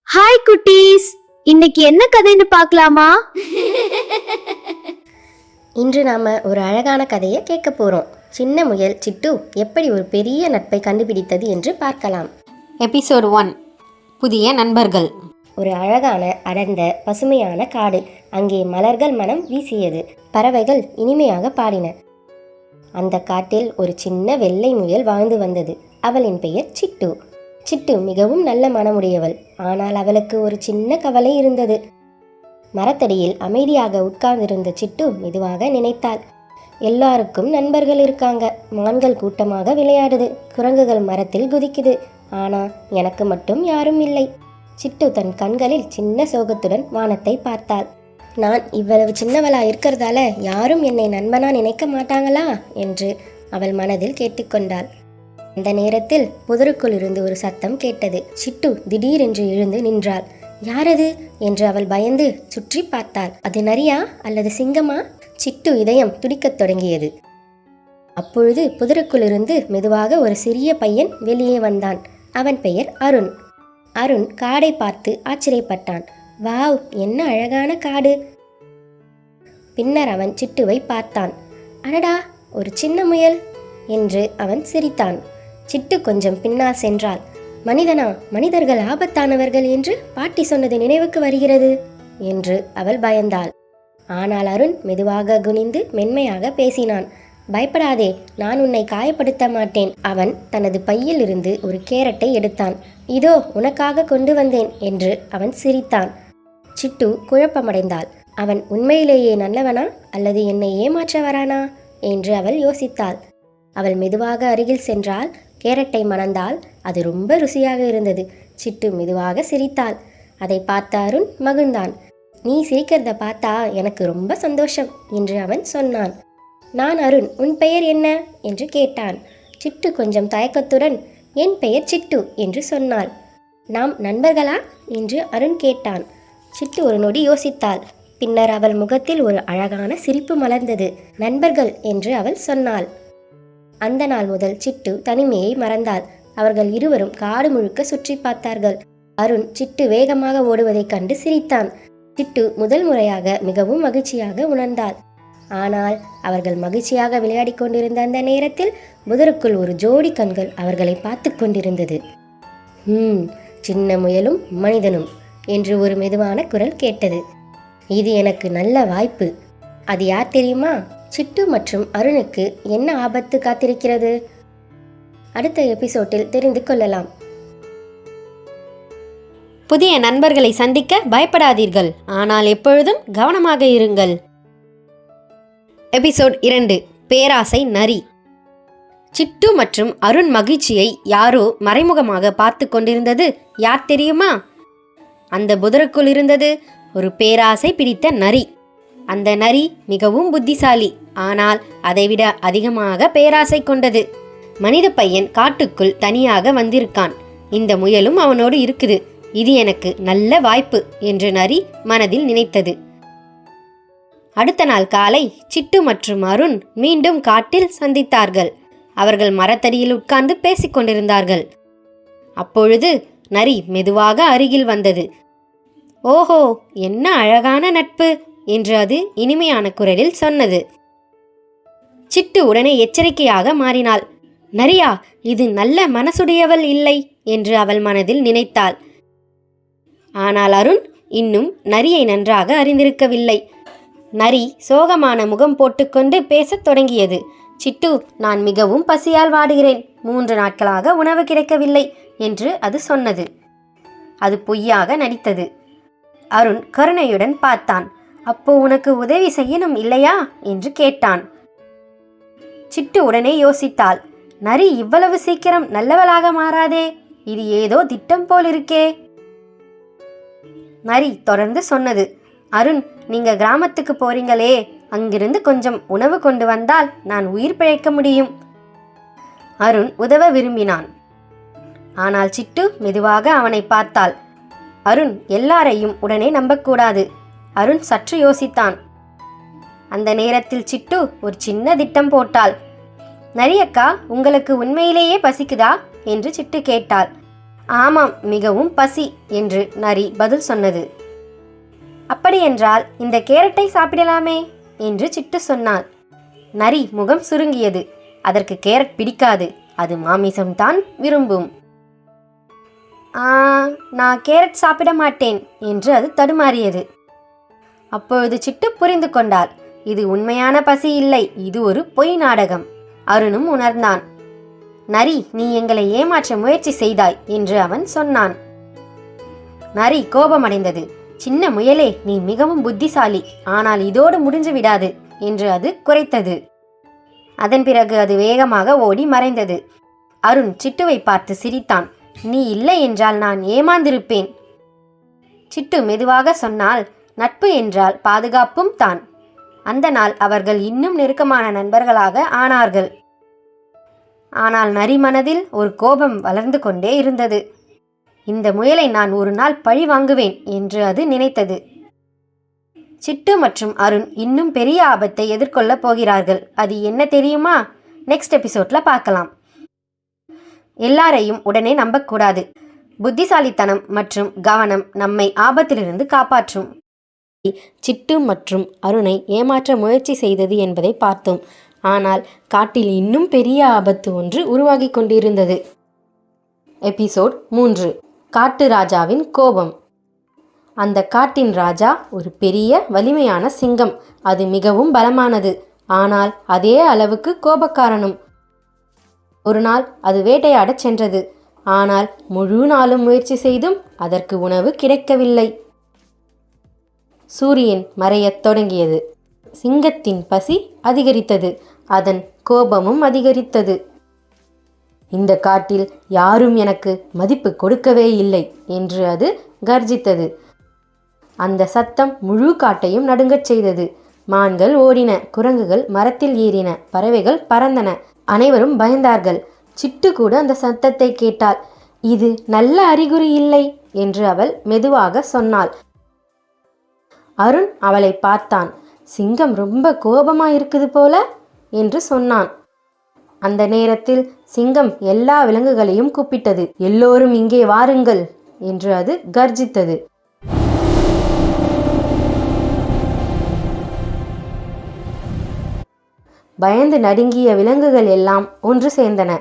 Hi குட்டீஸ், இன்னைக்கு என்ன கதைன்னு பார்க்கலாமா? இன்று நாம ஒரு அழகான கதையை கேட்க போறோம். சின்ன முயல் சிட்டு எப்படி ஒரு பெரிய நட்பை கண்டுபிடித்தது என்று பார்க்கலாம். எபிசோட் 1. புதிய நண்பர்கள். ஒரு அழகான அடர்ந்த பசுமையான காடு. அங்கே மலர்கள் மனம் வீசியது. பறவைகள் இனிமையாக பாடின. அந்த காட்டில் ஒரு சின்ன வெள்ளை முயல் வாழ்ந்து வந்தது. அவளின் பெயர் சிட்டு. சிட்டு மிகவும் நல்ல மனமுடையவள். ஆனால் அவளுக்கு ஒரு சின்ன கவலை இருந்தது. மரத்தடியில் அமைதியாக உட்கார்ந்திருந்த சிட்டு மெதுவாக நினைத்தாள். எல்லாருக்கும் நண்பர்கள் இருக்காங்க. மான்கள் கூட்டமாக விளையாடுது, குரங்குகள் மரத்தில் குதிக்குது. ஆனா எனக்கு மட்டும் யாரும் இல்லை. சிட்டு தன் கண்களில் சின்ன சோகத்துடன் வானத்தை பார்த்தாள். நான் இவ்வளவு சின்னவளா இருக்கிறதால யாரும் என்னை நண்பனா நினைக்க மாட்டாங்களா என்று அவள் மனதில் கேட்டுக்கொண்டாள். அந்த நேரத்தில் புதருக்குள் இருந்து ஒரு சத்தம் கேட்டது. சிட்டு திடீரென்று எழுந்து நின்றாள். யாரது என்று அவள் பயந்து சுற்றி பார்த்தாள். அது நரியா அல்லது சிங்கமா? சிட்டு இதயம் துடிக்கத் தொடங்கியது. அப்பொழுது புதருக்குள் இருந்து மெதுவாக ஒரு சிறிய பையன் வெளியே வந்தான். அவன் பெயர் அருண். அருண் காடை பார்த்து ஆச்சரியப்பட்டான். வாவ், என்ன அழகான காடு! பின்னர் அவன் சிட்டுவை பார்த்தான். அடடா, ஒரு சின்ன முயல் என்று அவன் சிரித்தான். சிட்டு கொஞ்சம் பின்னால் சென்றாள். மனிதனா? மனிதர்கள் ஆபத்தானவர்கள் என்று பாட்டி சொன்னது நினைவுக்கு வருகிறது என்று அவள் பயந்தாள். ஆனால் அருண் மெதுவாக குனிந்து மென்மையாக பேசினான். பயப்படாதே, நான் உன்னை காயப்படுத்த மாட்டேன். அவன் தனது பையில் இருந்து ஒரு கேரட்டை எடுத்தான். இதோ உனக்காக கொண்டு வந்தேன் என்று அவன் சிரித்தான். சிட்டு குழப்பமடைந்தாள். அவன் உண்மையிலேயே நல்லவனா அல்லது என்னை ஏமாற்ற வரானா என்று அவள் யோசித்தாள். அவள் மெதுவாக அருகில் சென்றாள். கேரட்டை மணந்தாள். அது ரொம்ப ருசியாக இருந்தது. சிட்டு மெதுவாக சிரித்தாள். அதை பார்த்த அருண் மகிழ்ந்தான். நீ சிரிக்கிறத பார்த்தா எனக்கு ரொம்ப சந்தோஷம் என்று அவன் சொன்னான். நான் அருண், உன் பெயர் என்ன என்று கேட்டான். சிட்டு கொஞ்சம் தயக்கத்துடன் என் பெயர் சிட்டு என்று சொன்னாள். நாம் நண்பர்களா என்று அருண் கேட்டான். சிட்டு ஒரு நொடி யோசித்தாள். பின்னர் அவள் முகத்தில் ஒரு அழகான சிரிப்பு மலர்ந்தது. நண்பர்கள் என்று அவள் சொன்னாள். அந்த நாள் முதல் சிட்டு தனிமையை மறந்தாள். அவர்கள் இருவரும் காடு முழுக்க சுற்றி பார்த்தார்கள். அருண் சிட்டு வேகமாக ஓடுவதைக் கண்டு சிரித்தான். சிட்டு முதல் முறையாக மிகவும் மகிழ்ச்சியாக உணர்ந்தாள். ஆனால் அவர்கள் மகிழ்ச்சியாக விளையாடி கொண்டிருந்த அந்த நேரத்தில் புதருக்குள் ஒரு ஜோடி கண்கள் அவர்களை பார்த்து கொண்டிருந்தது. சின்ன முயலும் மனிதனும் என்று ஒரு மெதுவான குரல் கேட்டது. இது எனக்கு நல்ல வாய்ப்பு. அது யார் தெரியுமா? சிட்டு மற்றும் அருணுக்கு என்ன ஆபத்து காத்திருக்கிறது? அடுத்த எபிசோடில் தெரிந்து கொள்ளலாம். புதிய நண்பர்களை சந்திக்க பயப்படாதீர்கள், ஆனால் எப்பொழுதும் கவனமாக இருங்கள். எபிசோட் 2. பேராசை நரி. சிட்டு மற்றும் அருண் மகிழ்ச்சியை யாரோ மறைமுகமாக பார்த்து கொண்டிருந்தது யார் தெரியுமா? அந்த புதருக்குள் இருந்தது ஒரு பேராசை பிடித்த நரி. அந்த நரி மிகவும் புத்திசாலி, ஆனால் அதைவிட அதிகமாக பேராசை கொண்டது. மனித பையன் காட்டுக்குள் தனியாக வந்திருக்கான். இந்த முயலும் அவனோடு இருக்குது. இது எனக்கு நல்ல வாய்ப்பு என்று நரி மனதில் நினைத்தது. அடுத்த நாள் காலை சிட்டு மற்றும் அருண் மீண்டும் காட்டில் சந்தித்தார்கள். அவர்கள் மரத்தடியில் உட்கார்ந்து பேசிக் கொண்டிருந்தார்கள். அப்பொழுது நரி மெதுவாக அருகில் வந்தது. ஓஹோ, என்ன அழகான நட்பு என்று அது இனிமையான குரலில் சொன்னது. சிட்டு உடனே எச்சரிக்கையாக மாறினாள். நரியா, இது நல்ல மனசுடையவள் இல்லை என்று அவள் மனதில் நினைத்தாள். ஆனால் அருண் இன்னும் நரியை நன்றாக அறிந்திருக்கவில்லை. நரி சோகமான முகம் போட்டுக்கொண்டு பேசத் தொடங்கியது. சிட்டு, நான் மிகவும் பசியால் வாடுகிறேன். 3 நாட்களாக உணவு கிடைக்கவில்லை என்று அது சொன்னது. அது பொய்யாக நடித்தது. அருண் கருணையுடன் பார்த்தான். அப்போ உனக்கு உதவி செய்யணும் இல்லையா என்று கேட்டான். சிட்டு உடனே யோசித்தாள். நரி இவ்வளவு சீக்கிரம் நல்லவளாக மாறாதே, இது ஏதோ திட்டம் போல் இருக்கே. நரி தொடர்ந்து சொன்னது. அருண், நீங்க கிராமத்துக்கு போறீங்களே, அங்கிருந்து கொஞ்சம் உணவு கொண்டு வந்தால் நான் உயிர் பிழைக்க முடியும். அருண் உதவ விரும்பினான். ஆனால் சிட்டு மெதுவாக அவனை பார்த்தாள். அருண் எல்லாரையும் உடனே நம்பக்கூடாது. அருண் சற்று யோசித்தான். அந்த நேரத்தில் சிட்டு ஒரு சின்ன திட்டம் போட்டாள். நரியக்கா, உங்களுக்கு உண்மையிலேயே பசிக்குதா என்று சிட்டு கேட்டாள். ஆமாம், மிகவும் பசி என்று நரி பதில் சொன்னது. அப்படியென்றால் இந்த கேரட்டை சாப்பிடலாமே என்று சிட்டு சொன்னார். நரி முகம் சுருங்கியது. அதற்கு கேரட் பிடிக்காது, அது மாமிசம்தான் விரும்பும். நான் கேரட் சாப்பிட மாட்டேன் என்று அது தடுமாறியது. அப்பொழுது சிட்டு புரிந்து கொண்டாள். இது உண்மையான பசி இல்லை, இது ஒரு பொய் நாடகம். அருணும் உணர்ந்தான். நரி, நீ எங்களை ஏமாற்ற முயற்சி செய்தாய் என்று அவன் சொன்னான். நரி கோபமடைந்தது. சின்ன முயலே, நீ மிகவும் புத்திசாலி, ஆனால் இதோடு முடிஞ்சு விடாது என்று அது குறைத்தது. அதன் பிறகு அது வேகமாக ஓடி மறைந்தது. அருண் சிட்டுவை பார்த்து சிரித்தான். நீ இல்லை என்றால் நான் ஏமாந்திருப்பேன். சிட்டு மெதுவாக சொன்னால், நட்பு என்றால் பாதுகாப்பும் தான். அந்த நாள் அவர்கள் இன்னும் நெருக்கமான நண்பர்களாக ஆனார்கள். ஆனால் நரி மனதில் ஒரு கோபம் வளர்ந்து கொண்டே இருந்தது. இந்த முயலை நான் ஒரு நாள் பழி வாங்குவேன் என்று அது நினைத்தது. சிட்டு மற்றும் அருண் இன்னும் பெரிய ஆபத்தை எதிர்கொள்ளப் போகிறார்கள். அது என்ன தெரியுமா? நெக்ஸ்ட் எபிசோட்ல பார்க்கலாம். எல்லாரையும் உடனே நம்பக்கூடாது. புத்திசாலித்தனம் மற்றும் கவனம் நம்மை ஆபத்திலிருந்து காப்பாற்றும். சிட்டு மற்றும் அருணை ஏமாற்ற முயற்சி செய்தது என்பதை பார்த்தோம். ஆனால் காட்டில் இன்னும் பெரிய ஆபத்து ஒன்று உருவாகி கொண்டிருந்தது. எபிசோட் 3, காட்டு ராஜாவின் கோபம். அந்த காட்டின் ராஜா ஒரு பெரிய வலிமையான சிங்கம். அது மிகவும் பலமானது, ஆனால் அதே அளவுக்கு கோபக்காரனும். ஒரு நாள் அது வேட்டையாடச் சென்றது. ஆனால் முழு நாளும் முயற்சி செய்தும் அதற்கு உணவு கிடைக்கவில்லை. சூரியன் மறையத் தொடங்கியது. சிங்கத்தின் பசி அதிகரித்தது. அதன் கோபமும் அதிகரித்தது. இந்த காட்டில் யாரும் எனக்கு மதிப்பு கொடுக்கவே இல்லை என்று அது கர்ஜித்தது. அந்த சத்தம் முழு காட்டையும் நடுங்கச் செய்தது. மான்கள் ஓடின, குரங்குகள் மரத்தில் ஏறின, பறவைகள் பறந்தன. அனைவரும் பயந்தார்கள். சிட்டு கூட அந்த சத்தத்தை கேட்டாள். இது நல்ல அறிகுறி இல்லை என்று அவள் மெதுவாக சொன்னாள். அருண் அவளை பார்த்தான். சிங்கம் ரொம்ப கோபமா இருக்குது போல என்று சொன்னான். அந்த நேரத்தில் சிங்கம் எல்லா விலங்குகளையும் கூப்பிட்டது. எல்லோரும் இங்கே வாருங்கள் என்று அது கர்ஜித்தது. பயந்து நடுங்கிய விலங்குகள் எல்லாம் ஒன்று சேர்ந்தன.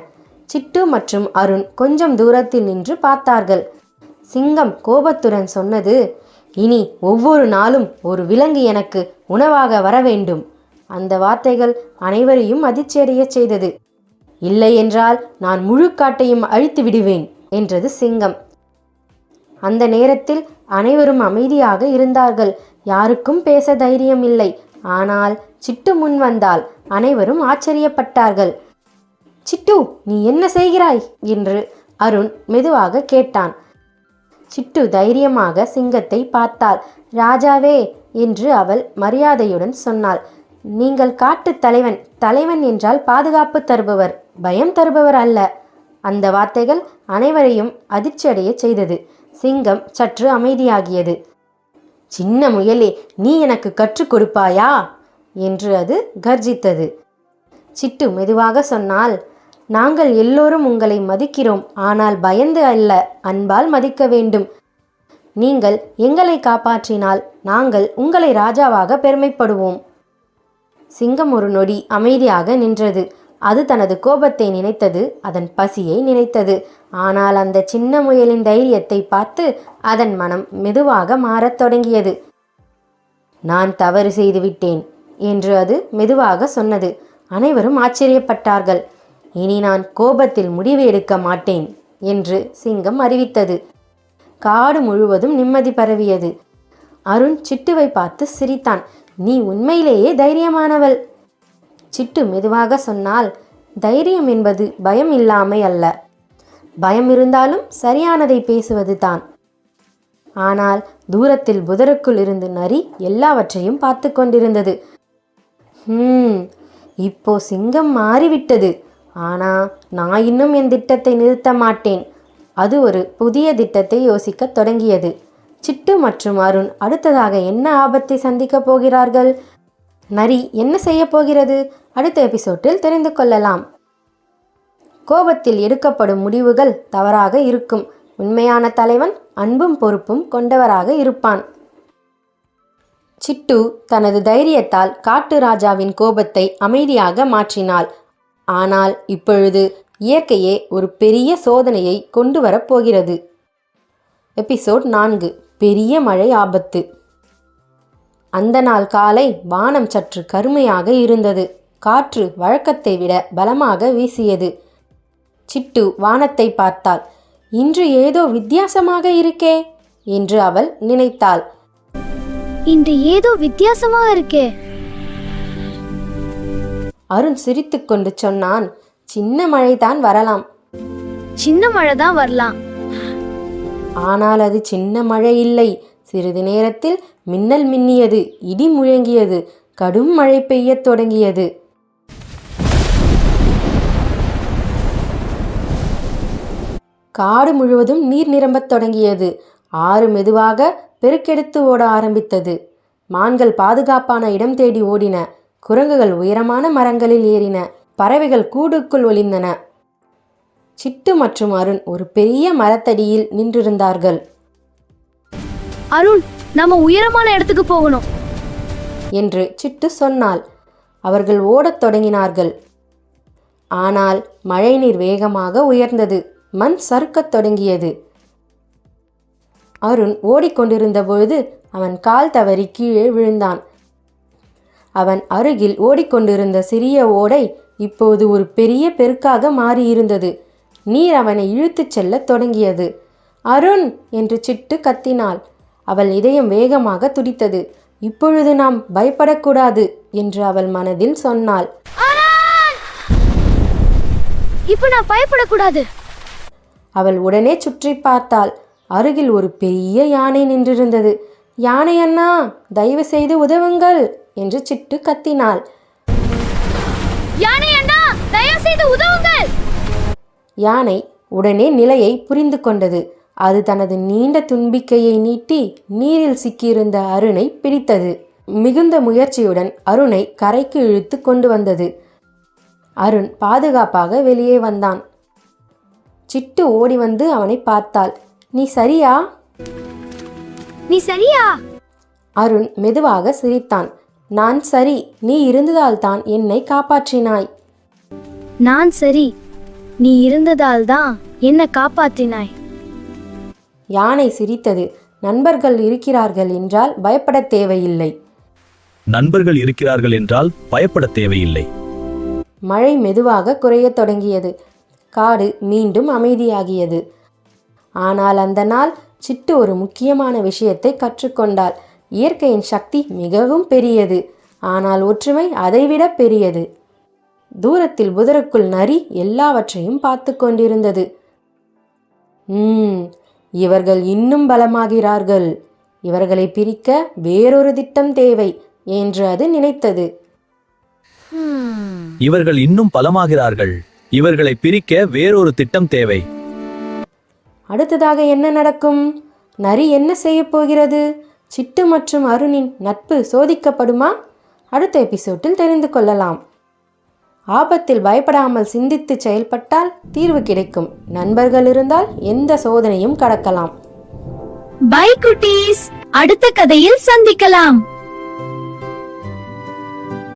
சிட்டு மற்றும் அருண் கொஞ்சம் தூரத்தில் நின்று பார்த்தார்கள். சிங்கம் கோபத்துடன் சொன்னது, இனி ஒவ்வொரு நாளும் ஒரு விலங்கு எனக்கு உணவாக வர வேண்டும். அந்த வார்த்தைகள் அனைவரையும் அதிர்ச்சியடைய செய்தது. இல்லை என்றால் நான் முழு காட்டையும் அழித்து விடுவேன் என்றது சிங்கம். அந்த நேரத்தில் அனைவரும் அமைதியாக இருந்தார்கள். யாருக்கும் பேச தைரியம் இல்லை. ஆனால் சிட்டு முன் வந்தால் அனைவரும் ஆச்சரியப்பட்டார்கள். சிட்டு, நீ என்ன செய்கிறாய் என்று அருண் மெதுவாக கேட்டான். சிட்டு தைரியமாக சிங்கத்தை பார்த்தாள். ராஜாவே என்று அவள் மரியாதையுடன் சொன்னாள். நீங்கள் காட்டு தலைவன். தலைவன் என்றால் பாதுகாப்பு தருபவர், பயம் தருபவர் அல்ல. அந்த வார்த்தைகள் அனைவரையும் அதிர்ச்சியடைய செய்தது. சிங்கம் சற்று அமைதியாகியது. சின்ன முயலே, நீ எனக்கு கற்றுக் கொடுப்பாயா என்று அது கர்ஜித்தது. சிட்டு மெதுவாக சொன்னால், நாங்கள் எல்லோரும் உங்களை மதிக்கிறோம், ஆனால் பயந்து அல்ல, அன்பால் மதிக்க வேண்டும். நீங்கள் எங்களை காப்பாற்றினால் நாங்கள் உங்களை ராஜாவாக பெருமைப்படுவோம். சிங்கம் ஒரு நொடி அமைதியாக நின்றது. அது தனது கோபத்தை நினைத்தது, அதன் பசியை நினைத்தது. ஆனால் அந்த சின்ன முயலின் தைரியத்தை பார்த்து அதன் மனம் மெதுவாக மாறத் தொடங்கியது. நான் தவறு செய்துவிட்டேன் என்று அது மெதுவாக சொன்னது. அனைவரும் ஆச்சரியப்பட்டார்கள். இனி நான் கோபத்தில் முடிவு எடுக்க மாட்டேன் என்று சிங்கம் அறிவித்தது. காடு முழுவதும் நிம்மதி பரவியது. அருண் சிட்டுவை பார்த்து சிரித்தான். நீ உண்மையிலேயே தைரியமானவள். சிட்டு மெதுவாக சொன்னால், தைரியம் என்பது பயம் இல்லாமை அல்ல. பயம் இருந்தாலும் சரியானதை பேசுவது தான். ஆனால் தூரத்தில் புதருக்குள் இருந்து நரி எல்லாவற்றையும் பார்த்து கொண்டிருந்தது. இப்போ சிங்கம் மாறிவிட்டது. ஆனா நான் இன்னும் என் திட்டத்தை நிறுத்த மாட்டேன். அது ஒரு புதிய திட்டத்தை யோசிக்க தொடங்கியது. சிட்டு மற்றும் அருண் அடுத்ததாக என்ன ஆபத்தை சந்திக்கப் போகிறார்கள்? நரி என்ன செய்ய போகிறது? அடுத்த எபிசோட்டில் தெரிந்து கொள்ளலாம். கோபத்தில் எடுக்கப்படும் முடிவுகள் தவறாக இருக்கும். உண்மையான தலைவன் அன்பும் பொறுப்பும் கொண்டவராக இருப்பான். சிட்டு தனது தைரியத்தால் காட்டு ராஜாவின் கோபத்தை அமைதியாக மாற்றினாள். ஆனால் இப்பொழுது இயற்கையே ஒரு பெரிய சோதனையை கொண்டு வரப்போகிறது. எபிசோட் 4. பெரிய மழை ஆபத்து. அந்த நாள் காலை வானம் சற்று கருமையாக இருந்தது. காற்று வழக்கத்தை விட பலமாக வீசியது. சிட்டு வானத்தை பார்த்தாள். இன்று ஏதோ வித்தியாசமாக இருக்கே என்று அவள் நினைத்தாள். இன்று ஏதோ வித்தியாசமா இருக்கே. அருண் சிரித்துக்கொண்டு சொன்னான், சின்ன மழைதான் வரலாம். சின்ன மழை தான் வரலாம். ஆனால் அது சின்ன மழை இல்லை. சிறிது நேரத்தில் மின்னல் மின்னியது, இடி முழங்கியது, கடும் மழை பெய்யத் தொடங்கியது. காடு முழுவதும் நீர் நிரம்பத் தொடங்கியது. ஆறு மெதுவாக பெருக்கெடுத்து ஓட ஆரம்பித்தது. மான்கள் பாதுகாப்பான இடம் தேடி ஓடின. குரங்குகள் உயரமான மரங்களில் ஏறின. பறவைகள் கூடுக்குள் ஒளிந்தன. சிட்டு மற்றும் அருண் ஒரு பெரிய மரத்தடியில் நின்றிருந்தார்கள். அருண், நம்ம உயரமான இடத்துக்கு போகணும் என்று சிட்டு சொன்னாள். அவர்கள் ஓடத் தொடங்கினார்கள். ஆனால் மழைநீர் வேகமாக உயர்ந்தது. மண் சறுக்கத் தொடங்கியது. அருண் ஓடிக்கொண்டிருந்த பொழுது அவன் கால் தவறி கீழே விழுந்தான். அவன் அருகில் ஓடிக்கொண்டிருந்த சிறிய ஓடை இப்போது ஒரு பெரிய பெருக்காக மாறியிருந்தது. நீர் அவனை இழுத்துச் செல்லத் தொடங்கியது. அருண் என்று சிட்டு கத்தினாள். அவள் இதயம் வேகமாக துடித்தது. இப்பொழுது நாம் பயப்படக்கூடாது என்று அவள் மனதில் சொன்னாள். இப்போ நான் பயப்படக்கூடாது. அவள் உடனே சுற்றி பார்த்தாள். அருகில் ஒரு பெரிய யானை நின்றிருந்தது. யானை அண்ணா, தயவு செய்து உதவுங்கள் என்று சிட்டு கத்தினாள். யானை அண்ணா, தயவு செய்து உதவுங்கள். யானை உடனே நிலையை புரிந்து கொண்டது. அது தனது நீண்ட தும்பிக்கையை நீட்டி நீரில் சிக்கியிருந்த அருணை பிடித்தது. மிகுந்த முயற்சியுடன் அருணை கரைக்கு இழுத்து கொண்டு வந்தது. அருண் பாதுகாப்பாக வெளியே வந்தான். சிட்டு ஓடி வந்து அவனை பார்த்தாள். நீ சரியா? நீ சரியா? அருண் மெதுவாக சிரித்தான். நான் சரி, நீ இருந்ததால் தான் என்னை காப்பாற்றினாய். நான் சரி, நீ இருந்ததால் தான் என்னை காப்பாற்றினாய். யானை சிரித்தது. நண்பர்கள் இருக்கிறார்கள் என்றால் பயப்பட தேவையில்லை. நண்பர்கள் இருக்கிறார்கள் என்றால் பயப்பட தேவையில்லை. மழை மெதுவாக குறையத் தொடங்கியது. காடு மீண்டும் அமைதியாகியது. ஆனால் அந்த நாள் சிட்டு ஒரு முக்கியமான விஷயத்தை கற்றுக்கொண்டாள். இயற்கையின் சக்தி மிகவும் பெரியது, ஆனால் ஒற்றுமை அதைவிட பெரியது. தூரத்தில் புதருக்குள் நரி எல்லாவற்றையும் பார்த்து கொண்டிருந்தது. இவர்கள் இன்னும் பலமாகிறார்கள். இவர்களை பிரிக்க வேறொரு திட்டம் தேவை என்று அது நினைத்தது. இவர்கள் இன்னும் பலமாகிறார்கள். இவர்களை பிரிக்க வேறொரு திட்டம் தேவை. அடுத்ததாக என்ன நடக்கும்? நரி என்ன செய்ய போகிறது? சிட்டு மற்றும் அருணின் நட்பு சோதிக்கப்படுமா? அடுத்த எபிசோட்டில் தெரிந்து கொள்ளலாம். ஆபத்தில் பயப்படாமல் சிந்தித்து செயல்பட்டால் தீர்வு கிடைக்கும். நண்பர்கள் இருந்தால் எந்த சோதனையும் கடக்கலாம். பை குட்டீஸ், அடுத்த கதையில் சந்திக்கலாம்.